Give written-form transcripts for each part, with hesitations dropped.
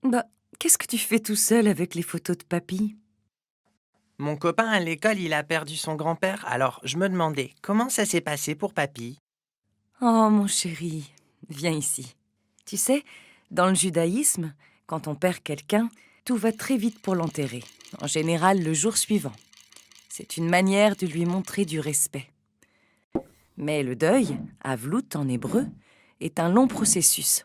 Bah, qu'est-ce que tu fais tout seul avec les photos de papy? Mon copain à l'école, il a perdu son grand-père, alors je me demandais comment ça s'est passé pour papy. Oh, mon chéri, viens ici. Tu sais, dans le judaïsme, quand on perd quelqu'un, tout va très vite pour l'enterrer, en général le jour suivant. C'est une manière de lui montrer du respect. Mais le deuil, avlut en hébreu, est un long processus.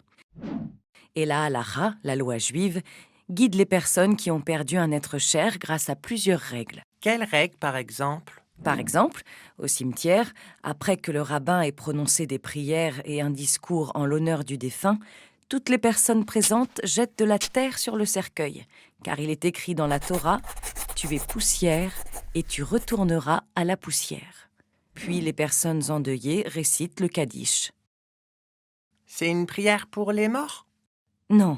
Et la halacha, la loi juive, guide les personnes qui ont perdu un être cher grâce à plusieurs règles. Quelle règle, par exemple? Par exemple, au cimetière, après que le rabbin ait prononcé des prières et un discours en l'honneur du défunt, toutes les personnes présentes jettent de la terre sur le cercueil, car il est écrit dans la Torah « Tu es poussière et tu retourneras à la poussière ». Puis les personnes endeuillées récitent le Kaddish. C'est une prière pour les morts? Non,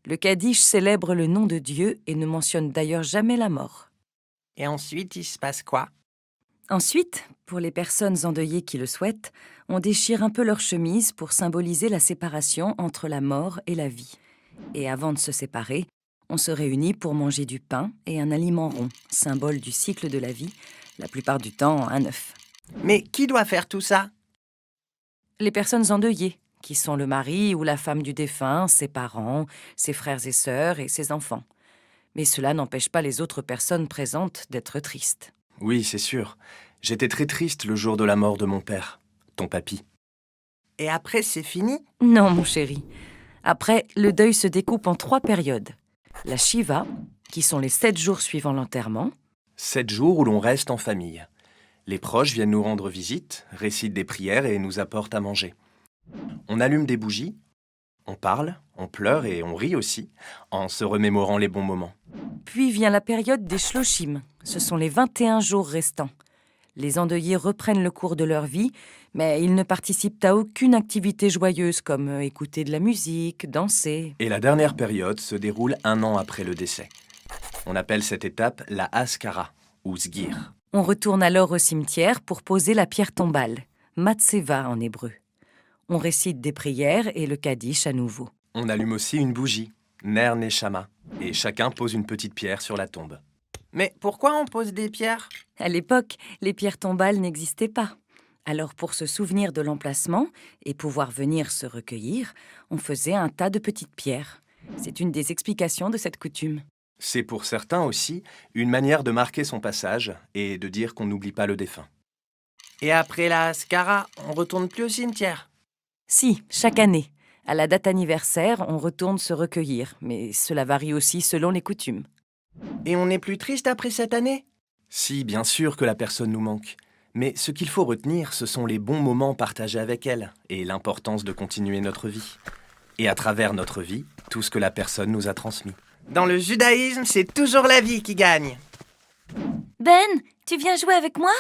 le Kaddish célèbre le nom de Dieu et ne mentionne d'ailleurs jamais la mort. Et ensuite, il se passe quoi? Ensuite, pour les personnes endeuillées qui le souhaitent, on déchire un peu leur chemise pour symboliser la séparation entre la mort et la vie. Et avant de se séparer, on se réunit pour manger du pain et un aliment rond, symbole du cycle de la vie, la plupart du temps un œuf. Mais qui doit faire tout ça? Les personnes endeuillées, qui sont le mari ou la femme du défunt, ses parents, ses frères et sœurs et ses enfants. Mais cela n'empêche pas les autres personnes présentes d'être tristes. Oui, c'est sûr. J'étais très triste le jour de la mort de mon père, ton papy. Et après, c'est fini? Non, mon chéri. Après, le deuil se découpe en 3 périodes. La Shiva, qui sont les 7 jours suivant l'enterrement. 7 jours où l'on reste en famille. Les proches viennent nous rendre visite, récitent des prières et nous apportent à manger. On allume des bougies, on parle, on pleure et on rit aussi, en se remémorant les bons moments. Puis vient la période des Shloshim. Ce sont les 21 jours restants. Les endeuillés reprennent le cours de leur vie, mais ils ne participent à aucune activité joyeuse comme écouter de la musique, danser. Et la dernière période se déroule 1 an après le décès. On appelle cette étape la Haskara, ou Sgir. On retourne alors au cimetière pour poser la pierre tombale, Matseva en hébreu. On récite des prières et le Kaddish à nouveau. On allume aussi une bougie, Ner Neshama, et chacun pose une petite pierre sur la tombe. Mais pourquoi on pose des pierres? À l'époque, les pierres tombales n'existaient pas. Alors pour se souvenir de l'emplacement et pouvoir venir se recueillir, on faisait un tas de petites pierres. C'est une des explications de cette coutume. C'est pour certains aussi une manière de marquer son passage et de dire qu'on n'oublie pas le défunt. Et après la Haskara, on retourne plus au cimetière? Si, chaque année. À la date anniversaire, on retourne se recueillir, mais cela varie aussi selon les coutumes. Et on n'est plus triste après cette année? Si, bien sûr que la personne nous manque. Mais ce qu'il faut retenir, ce sont les bons moments partagés avec elle et l'importance de continuer notre vie. Et à travers notre vie, tout ce que la personne nous a transmis. Dans le judaïsme, c'est toujours la vie qui gagne. Ben, tu viens jouer avec moi?